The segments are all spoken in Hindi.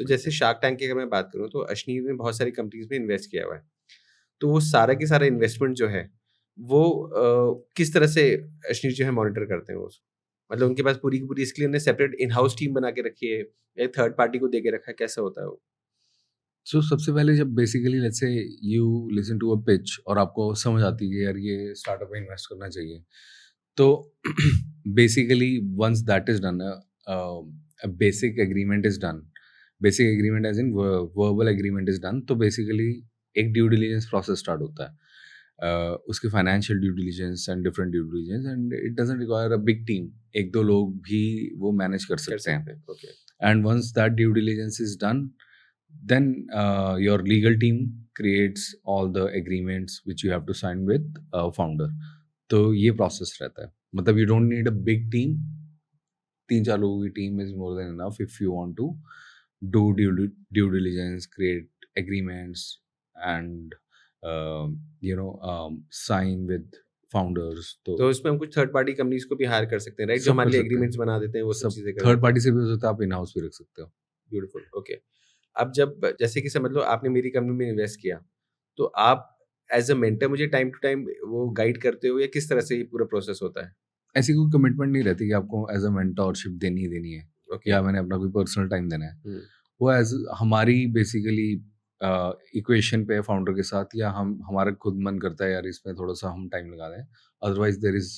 तो जैसे शार्क टैंक की अगर मैं बात करूँ तो अशनीर ने बहुत सारी कंपनीज़ में इन्वेस्ट किया हुआ है। तो वो सारा की सारा इन्वेस्टमेंट जो है वो किस तरह से अशनीर जो है मॉनिटर करते हैं उसको? मतलब उनके पास पूरी की पूरी इसके लिए उन्होंने सेपरेट इन हाउस टीम बना के रखी है या थर्ड पार्टी को दे के रखा है, कैसा होता है वो? सो सबसे पहले जब basically let's say you listen to a pitch और आपको समझ आती है कि यार ये स्टार्टअप में इन्वेस्ट करना चाहिए, तो basically once that is done, basic agreement is done, basic agreement as in verbal agreement is done, तो बेसिकली एक ड्यू डिलिजेंस प्रोसेस स्टार्ट होता है। उसके financial due diligence and different due diligence, and it doesn't require a big team, एक दो लोग भी वो मैनेज कर कर सकते हैं। सकते हैं, okay. And once that due diligence is done, then your legal team creates all the agreements which you have to sign with founder. तो ये प्रोसेस रहता है, मतलब you don't need a big team, 3-4 लोगों की team is more than enough if you want to do due diligence, create agreements and sign with founders. तो तो इसमें हम कुछ थर्ड पार्टी कंपनीज़ को भी हायर कर सकते हैं, राइट? जो सब हमारे कर लिए सकते हैं, एग्रीमेंट्स बना देते हैं, वो सब सब चीज़ें कर थर्ड देते हैं। पार्टी से भी हो सकता है, आप इन हाउस भी रख सकते हो। Beautiful, okay. अब जब जैसे कि समझ लो आपने मेरी कंपनी में इन्वेस्ट किया, तो आप एज़ अ मेंटर मुझे टाइम टू टाइम वो गाइड करते हो या किस तरह से ये पूरा प्रोसेस होता है? ऐसी कोई कमिटमेंट नहीं रहती कि आपको एज अ मेंटोरशिप देनी ही देनी है ओके। या मैंने अपना कोई पर्सनल टाइम देना है। हुँ, वो एज हमारी बेसिकली इक्वेशन पे फाउंडर के साथ, या हम हमारा खुद मन करता है यार इसमें थोड़ा सा हम टाइम लगा दें, अदरवाइज देर इज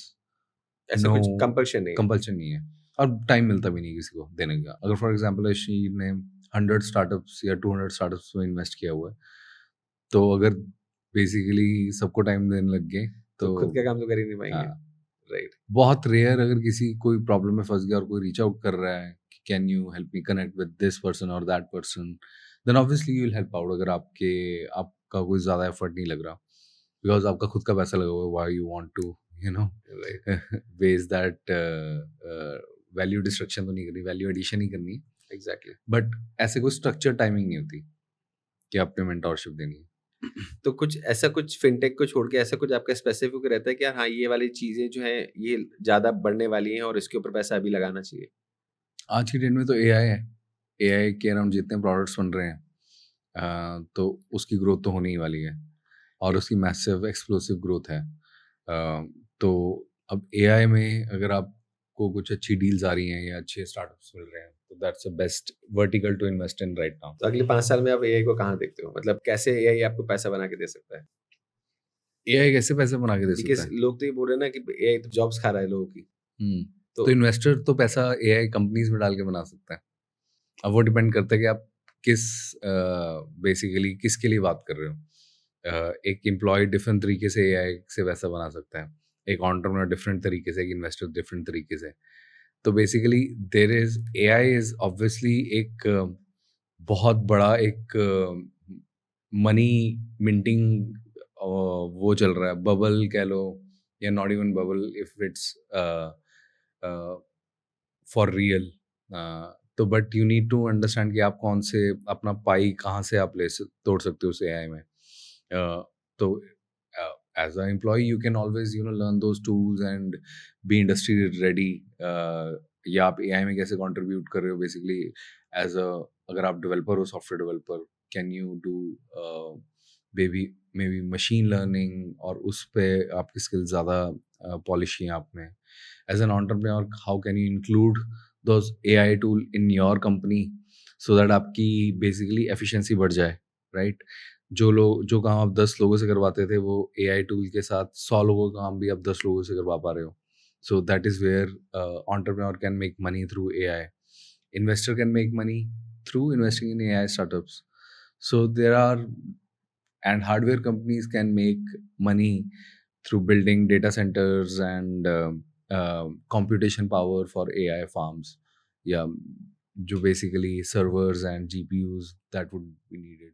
ऐसा नो कुछ कंपल्शन नहीं है। कंपल्शन नहीं है, और टाइम मिलता भी नहीं किसी को देने का। अगर फॉर एग्जाम्पल शी ने 100 स्टार्टअप्स या 200 स्टार्टअप्स में इन्वेस्ट किया हुआ है, तो अगर बेसिकली सबको टाइम देने लग गए तो तो खुद का काम तो कर ही नहीं पाएँगे, हाँ, राइट। बहुत रेयर अगर किसी कोई प्रॉब्लम में फँस गया और कोई रीच आउट कर रहा है कि can you help me connect with this person और that person, then obviously you will help out. अगर आपका कोई ज़्यादा एफर्ट नहीं लग रहा, बिकॉज़ आपका खुद का पैसा लगा हुआ है, why you want to you know right, waste that, value destruction तो नहीं करनी, वैल्यू एडिशन ही करनी है। एग्ज़ैक्टली। बट ऐसे कोई स्ट्रक्चर टाइमिंग नहीं होती कि आपने मेंटोरशिप देनी है। तो कुछ ऐसा कुछ फिनटेक को छोड़ के ऐसा कुछ आपका स्पेसिफिक रहता है कि यार हाँ, ये वाली चीज़ें जो हैं, ये ज़्यादा बढ़ने वाली हैं और इसके ऊपर पैसा अभी लगाना चाहिए? आज की डेट में तो एआई है। एआई के अराउंड जितने प्रोडक्ट्स बन रहे हैं, तो उसकी ग्रोथ तो होने ही वाली है, और ये उसकी मैसिव एक्सप्लोसिव ग्रोथ है। तो अब एआई में अगर आपको कुछ अच्छी डील्स आ रही हैं या अच्छे स्टार्टअप्स मिल रहे हैं, तो that's the best vertical to invest in right now. तो अगले 5 साल में आप एआई को कहाँ देखते हो? मतलब कैसे एआई आपको पैसा बना के दे सकता है? एआई कैसे पैसे बना के दे सकता बिकॉज़ है? लोग तो ये बोल रहे हैं ना कि एआई तो जॉब्स खा रहा है लोगों की। हुँ, तो तो इन्वेस्टर तो पैसा एआई कंपनीज़ में डाल के बना सकता है। अब वो डिपेंड करता है कि आप किस बेसिकली किसके लिए बात कर रहे हो। एक एम्प्लॉयी डिफरेंट तरीके से एआई से पैसा बना सकता है, एक एंटरप्रेन्योर डिफरेंट तरीके से, एक इन्वेस्टर डिफरेंट तरीके से। तो basically there is AI is obviously एक बहुत बड़ा एक मनी मिंटिंग वो चल रहा है, बबल कह लो, या not even bubble if it's for real. तो but you need to understand कि आप कौन से अपना पाई कहाँ से आप तोड़ सकते हो उस एआई में। तो as a employ you can always learn those tools and be industry ready. या आप एआई में कैसे कंट्रीब्यूट कर रहे हो बेसिकली एज अ, अगर आप डेवलपर हो, software developer, can you do baby may be machine learning, और उस पे आपकी स्किल्स ज़्यादा पॉलिश हैं आप में। As an entrepreneur, how can you include those AI tool in your company so that आपकी basically efficiency बढ़ जाए, right? जो काम आप 10 लोगों से करवाते थे, वो AI टूल के साथ 100 लोगों का काम भी आप 10 लोगों से करवा पा रहे हो। So that is where entrepreneur can make money through AI. Investor can make money through investing in AI startups. So there are, and hardware companies can make money through building data centers and computation power for AI farms. Yeah, जो basically servers and GPUs that would be needed.